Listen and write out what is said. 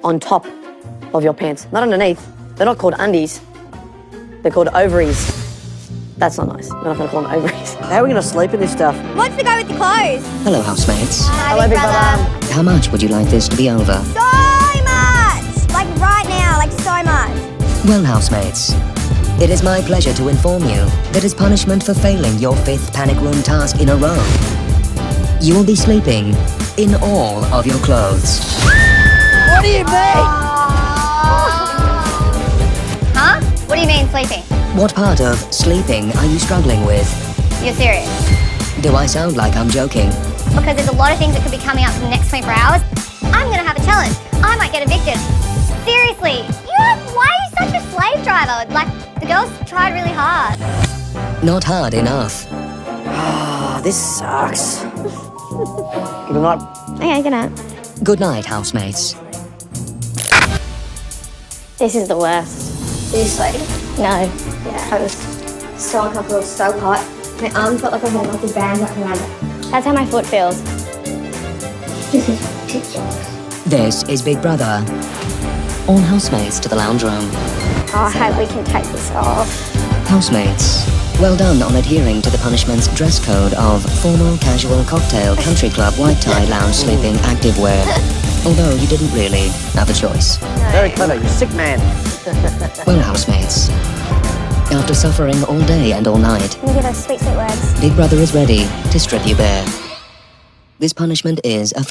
on top of your pants, not underneath. They're not called undies. They're called ovaries. That's not nice. We're not going to call them ovaries. How are we going to sleep in this stuff? What's the go with the clothes? Hello, housemates. Hello, big brother. How much would you like this to be over? So much! Like right now, like so much. Well, housemates, it is my pleasure to inform you that as punishment for failing your 5th panic room task in a row, you will be sleeping in all of your clothes. What do you mean? Huh? What do you mean sleeping? What part of sleeping are you struggling with? You're serious? Do I sound like I'm joking? Because there's a lot of things that could be coming up in the next 24 hours. I'm gonna have a challenge. I might get evicted. Seriously, why are you such a slave driver? Like, the girls tried really hard. Not hard enough. Ah, this sucks. Good night. Okay, good night. Good night, housemates. This is the worst. Did you sleep? No. Yeah, I was so uncomfortable, so hot. My arms felt like I had like a band wrapped around it. That's how my foot feels. This is ridiculous. This is Big Brother. All housemates to the lounge room. Oh, I hope we can take this off. Housemates, well done on adhering to the punishment's dress code of formal, casual, cocktail, country club, white tie, lounge, sleeping, activewear. Although you didn't really have a choice. Very clever. You're a sick man. Well, housemates, after suffering all day and all night, Can you give us sweet, sweet words? Big Brother is ready to strip you bare. This punishment is a